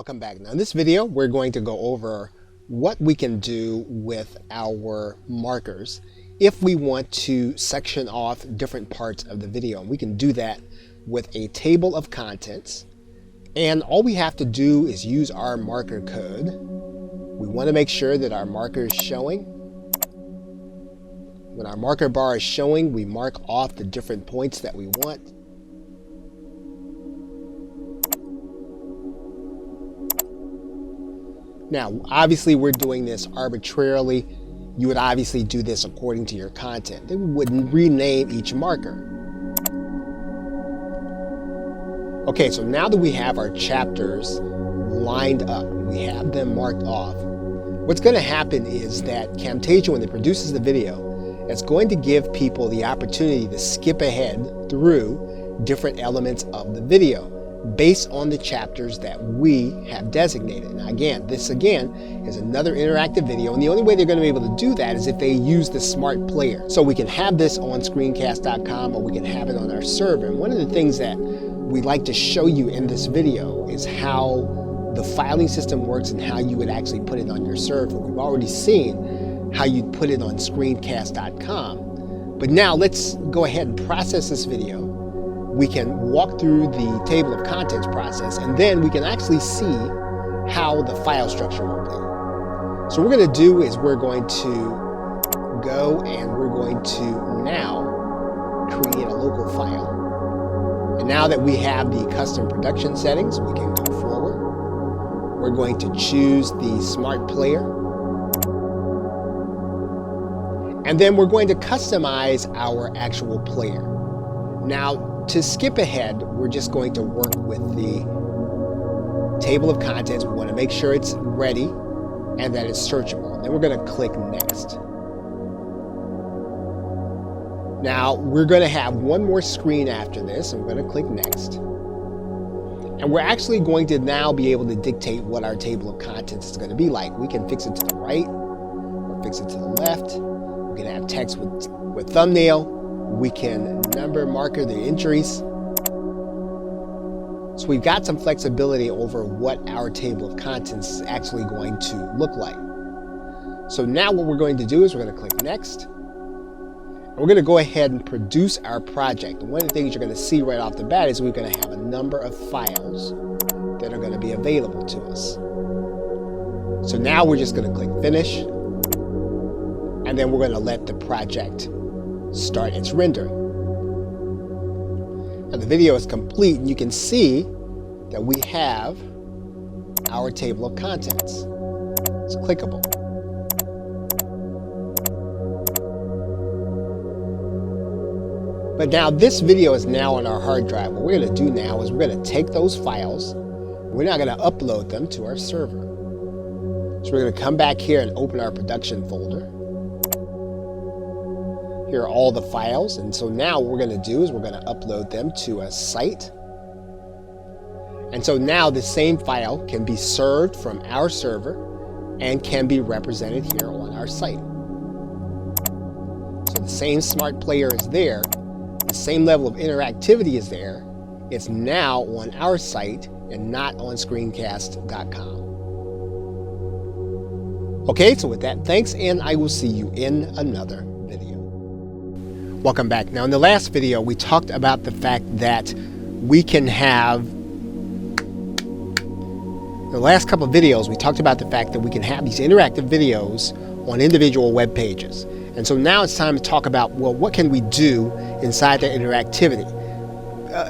Welcome back. Now in this video we're going to go over what we can do with our markers if we want to section off different parts of the video. And we can do that with a table of contents, and all we have to do is use our marker code. We want to make sure that our marker is showing. When our marker bar is showing, we mark off the different points that we want. Now, obviously we're doing this arbitrarily. You would obviously do this according to your content. Then we would rename each marker. Okay, so now that we have our chapters lined up, we have them marked off, what's going to happen is that Camtasia, when it produces the video, it's going to give people the opportunity to skip ahead through different elements of the video based on the chapters that we have designated. Now again, this is another interactive video, and the only way they're going to be able to do that is if they use the smart player. So we can have this on screencast.com, or we can have it on our server. And one of the things that we like to show you in this video is how the filing system works and how you would actually put it on your server. We've already seen how you'd put it on screencast.com. But now let's go ahead and process this video. We can walk through the table of contents process, and then we can actually see how the file structure will be. So what we're going to do is we're going to go and we're going to now create a local file. And now that we have the custom production settings, we can go forward. We're going to choose the smart player. And then we're going to customize our actual player. Now, to skip ahead, we're just going to work with the table of contents. We want to make sure it's ready and that it's searchable. And then we're going to click Next. Now, we're going to have one more screen after this. I'm going to click Next. And we're actually going to now be able to dictate what our table of contents is going to be like. We can fix it to the right or fix it to the left. We can have text with thumbnail. We can number marker the entries. So we've got some flexibility over what our table of contents is actually going to look like. So now what we're going to do is we're going to click Next. And we're going to go ahead and produce our project. And one of the things you're going to see right off the bat is we're going to have a number of files that are going to be available to us. So now we're just going to click Finish. And then we're going to let the project start its rendering. Now the video is complete, and you can see that we have our table of contents. It's clickable. But now this video is now on our hard drive. What we're going to do now is we're going to take those files. We're now going to upload them to our server. So we're going to come back here and open our production folder. Here are all the files, and so now what we're going to do is we're going to upload them to a site. And so now the same file can be served from our server and can be represented here on our site. So the same smart player is there, the same level of interactivity is there. It's now on our site and not on screencast.com. Okay, so with that, thanks, and I will see you in another video. Welcome back. Now in the last video we talked about the fact that we can have, the last couple of videos we talked about the fact that we can have these interactive videos on individual web pages. And so now it's time to talk about, well, what can we do inside that interactivity?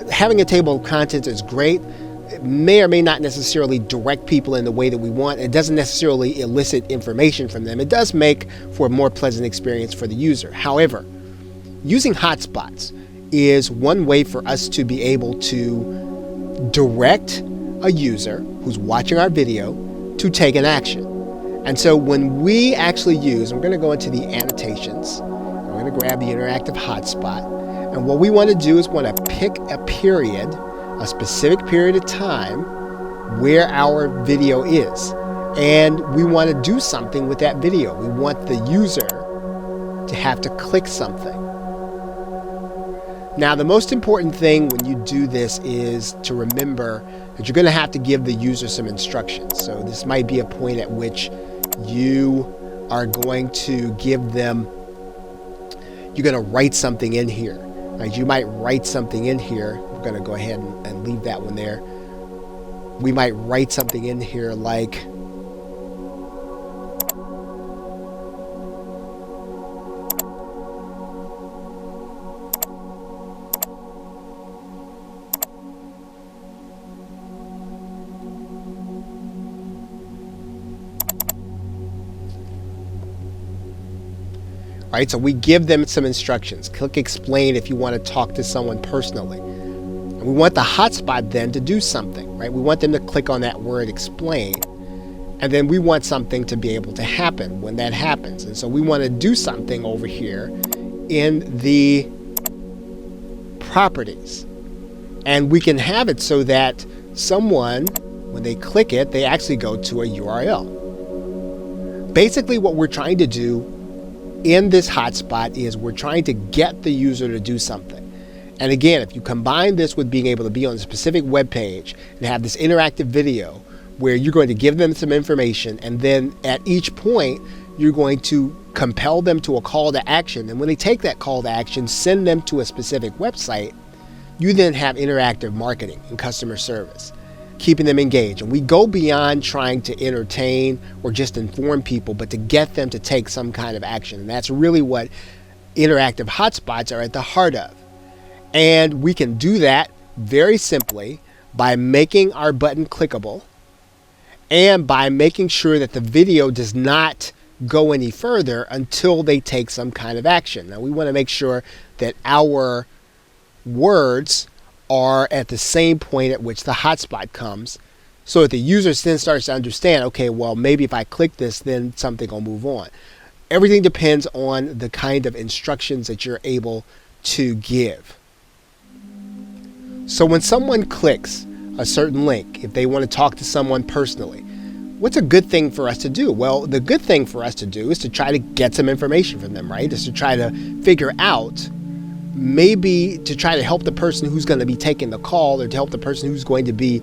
Having a table of contents is great. It may or may not necessarily direct people in the way that we want. It doesn't necessarily elicit information from them. It does make for a more pleasant experience for the user. However, using hotspots is one way for us to be able to direct a user who's watching our video to take an action. And so when we actually use, we're going to go into the annotations, we're going to grab the interactive hotspot, and what we want to do is want to pick a period, a specific period of time where our video is. And we want to do something with that video. We want the user to have to click something. Now, the most important thing when you do this is to remember that you're going to have to give the user some instructions. So this might be a point at which you are going to give them, you're going to write something in here. Right? You might write something in here. We're going to go ahead and leave that one there. We might write something in here like, right, so we give them some instructions. Click explain if you want to talk to someone personally. And we want the hotspot then to do something, right? We want them to click on that word explain. And then we want something to be able to happen when that happens. And so we want to do something over here in the properties. And we can have it so that someone, when they click it, they actually go to a URL. Basically, what we're trying to do in this hotspot is we're trying to get the user to do something. And again, if you combine this with being able to be on a specific web page and have this interactive video where you're going to give them some information, and then at each point you're going to compel them to a call to action, and when they take that call to action, send them to a specific website, you then have interactive marketing and customer service, keeping them engaged. And we go beyond trying to entertain or just inform people, but to get them to take some kind of action. And that's really what interactive hotspots are at the heart of. And we can do that very simply by making our button clickable and by making sure that the video does not go any further until they take some kind of action. Now, we want to make sure that our words are at the same point at which the hotspot comes, so that the user then starts to understand, okay, well, maybe if I click this, then something will move on. Everything depends on the kind of instructions that you're able to give. So when someone clicks a certain link, if they want to talk to someone personally, what's a good thing for us to do? Well, the good thing for us to do is to try to get some information from them, right? Is to try to figure out, maybe to try to help the person who's going to be taking the call, or to help the person who's going to be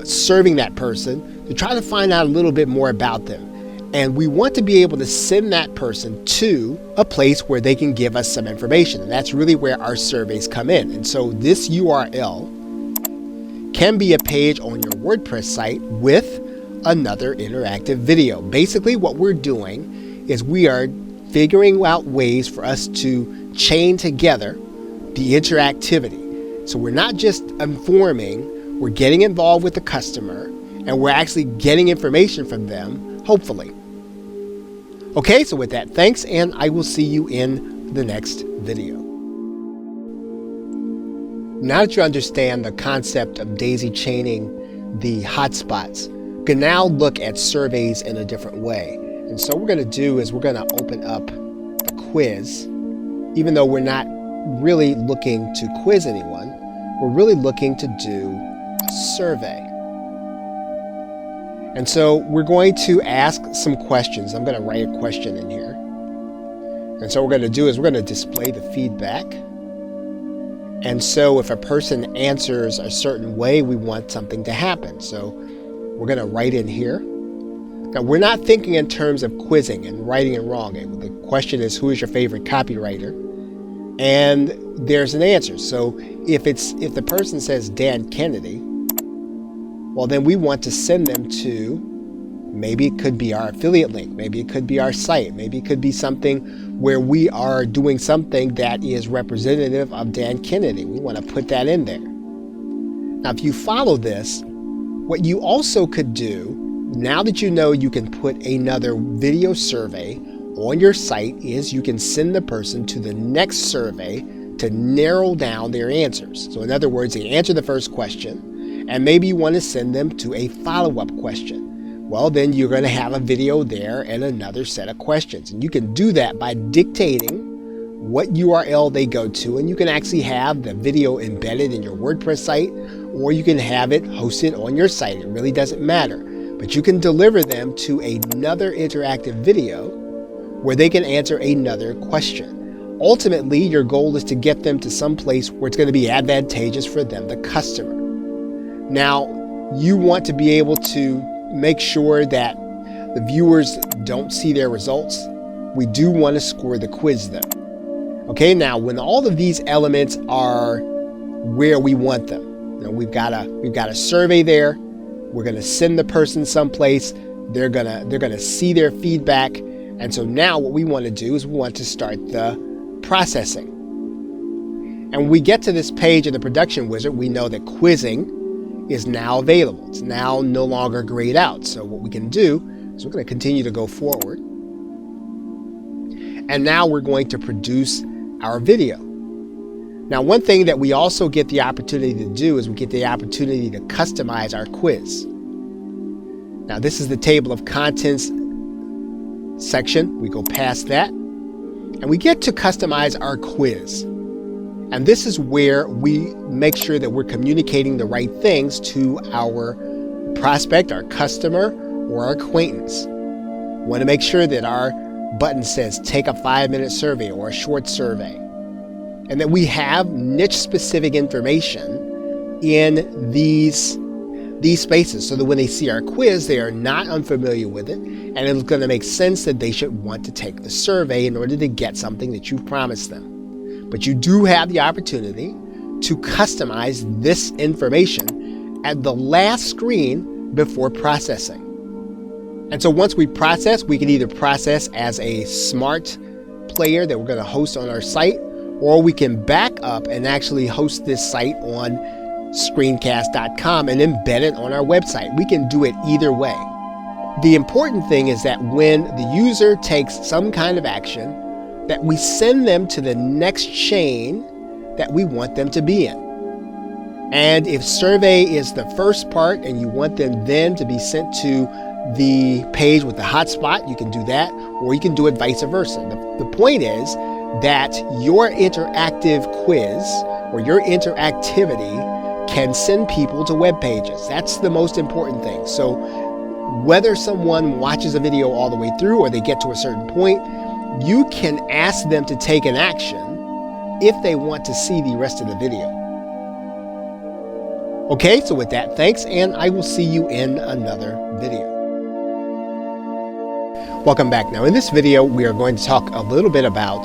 serving that person, to try to find out a little bit more about them. And we want to be able to send that person to a place where they can give us some information. And that's really where our surveys come in. And so this URL can be a page on your WordPress site with another interactive video. Basically, what we're doing is we are figuring out ways for us to chain together the interactivity. So we're not just informing, we're getting involved with the customer, and we're actually getting information from them, hopefully. Okay, so with that, thanks, and I will see you in the next video. Now that you understand the concept of daisy chaining the hotspots, you can now look at surveys in a different way. And so what we're going to do is we're going to open up the quiz. Even though we're not really looking to quiz anyone, we're really looking to do a survey. And so we're going to ask some questions. I'm going to write a question in here. And so what we're going to do is we're going to display the feedback. And so if a person answers a certain way, we want something to happen. So we're going to write in here. Now, we're not thinking in terms of quizzing and righting and wrong. The question is, who is your favorite copywriter? And there's an answer. So if the person says Dan Kennedy, well, then we want to send them to, maybe it could be our affiliate link, maybe it could be our site, maybe it could be something where we are doing something that is representative of Dan Kennedy. We want to put that in there. Now, if you follow this, what you also could do, now that you know you can put another video survey on your site, is you can send the person to the next survey to narrow down their answers. So in other words, they answer the first question, and maybe you want to send them to a follow-up question. Well, then you're going to have a video there and another set of questions. And you can do that by dictating what URL they go to, and you can actually have the video embedded in your WordPress site, or you can have it hosted on your site. It really doesn't matter. But you can deliver them to another interactive video where they can answer another question. Ultimately, your goal is to get them to some place where it's going to be advantageous for them, the customer. Now, you want to be able to make sure that the viewers don't see their results. We do want to score the quiz though. Okay, now when all of these elements are where we want them, we've got a survey there. We're going to send the person someplace. They're gonna see their feedback, and so now what we want to do is we want to start the processing. And when we get to this page in the production wizard, we know that quizzing is now available. It's now no longer grayed out. So what we can do is we're going to continue to go forward. And now we're going to produce our video. Now, one thing that we also get the opportunity to do is we get the opportunity to customize our quiz. Now, this is the table of contents section. We go past that and we get to customize our quiz. And this is where we make sure that we're communicating the right things to our prospect, our customer, or our acquaintance. We want to make sure that our button says take a 5-minute survey or a short survey, and that we have niche-specific information in these spaces so that when they see our quiz, they are not unfamiliar with it, and it's going to make sense that they should want to take the survey in order to get something that you've promised them. But you do have the opportunity to customize this information at the last screen before processing. And so once we process, we can either process as a smart player that we're going to host on our site, or we can back up and actually host this site on screencast.com and embed it on our website. We can do it either way. The important thing is that when the user takes some kind of action, that we send them to the next chain that we want them to be in. And if survey is the first part and you want them then to be sent to the page with the hotspot, you can do that, or you can do it vice versa. The point is that your interactive quiz or your interactivity can send people to web pages. That's the most important thing. So whether someone watches a video all the way through or they get to a certain point, you can ask them to take an action if they want to see the rest of the video. Okay, so with that, thanks, and I will see you in another video. Welcome back. Now in this video, we are going to talk a little bit about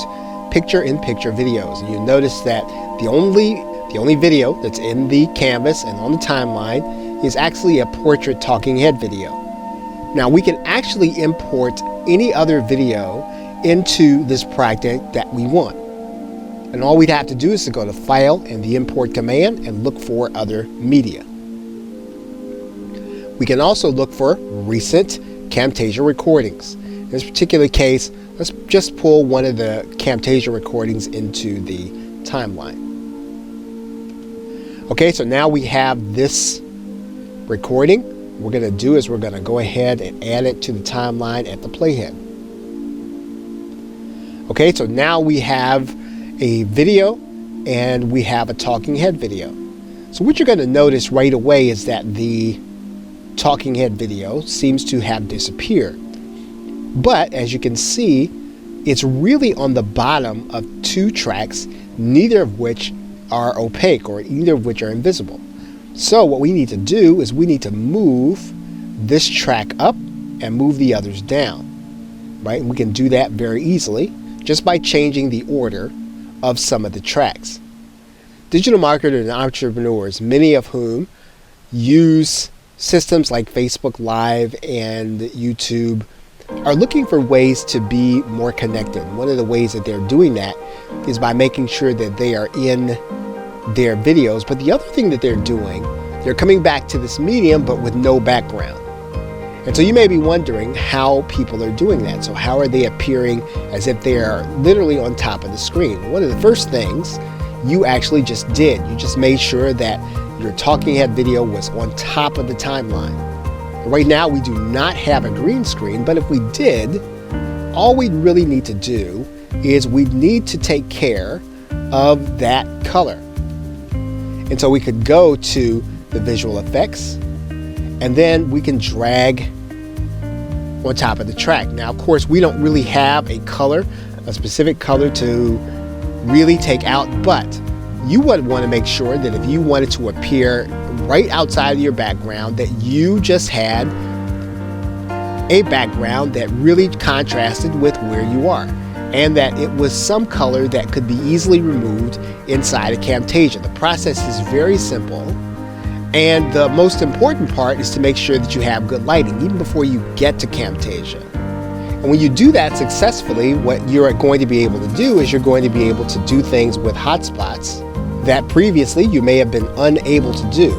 picture-in-picture videos. And you notice that the only video that's in the canvas and on the timeline is actually a portrait talking head video. Now we can actually import any other video into this project that we want. And all we'd have to do is to go to File and the Import command and look for other media. We can also look for recent Camtasia recordings. In this particular case, let's just pull one of the Camtasia recordings into the timeline. Okay, so now we have this recording. What we're going to do is we're going to go ahead and add it to the timeline at the playhead. Okay, so now we have a video and we have a talking head video. So what you're going to notice right away is that the talking head video seems to have disappeared. But as you can see, it's really on the bottom of two tracks, neither of which are opaque or either of which are invisible. So what we need to do is we need to move this track up and move the others down, right? And we can do that very easily just by changing the order of some of the tracks. Digital marketers and entrepreneurs, many of whom use systems like Facebook Live and YouTube, are looking for ways to be more connected. One of the ways that they're doing that is by making sure that they are in their videos. But the other thing that they're doing, they're coming back to this medium but with no background. And so you may be wondering how people are doing that. So how are they appearing as if they are literally on top of the screen? One of the first things you actually just did, you just made sure that your talking head video was on top of the timeline. Right now we do not have a green screen, but if we did, all we really need to do is we need to take care of that color. And so we could go to the visual effects and then we can drag on top of the track. Now, of course, we don't really have a color, a specific color to really take out, but you would want to make sure that if you wanted to appear right outside of your background, that you just had a background that really contrasted with where you are, and that it was some color that could be easily removed inside of Camtasia. The process is very simple, and the most important part is to make sure that you have good lighting even before you get to Camtasia. And when you do that successfully, what you're going to be able to do is you're going to be able to do things with hotspots that previously you may have been unable to do.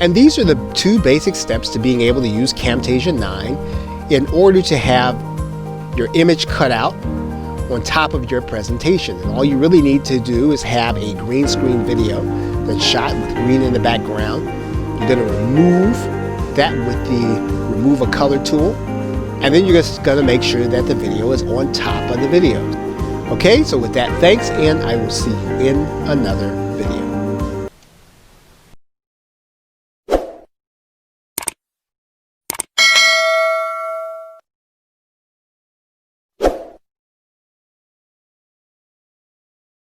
And these are the two basic steps to being able to use Camtasia 9 in order to have your image cut out on top of your presentation. And all you really need to do is have a green screen video that's shot with green in the background. You're going to remove that with the Remove a Color tool. And then you're just going to make sure that the video is on top of the video. Okay, so with that, thanks, and I will see you in another video.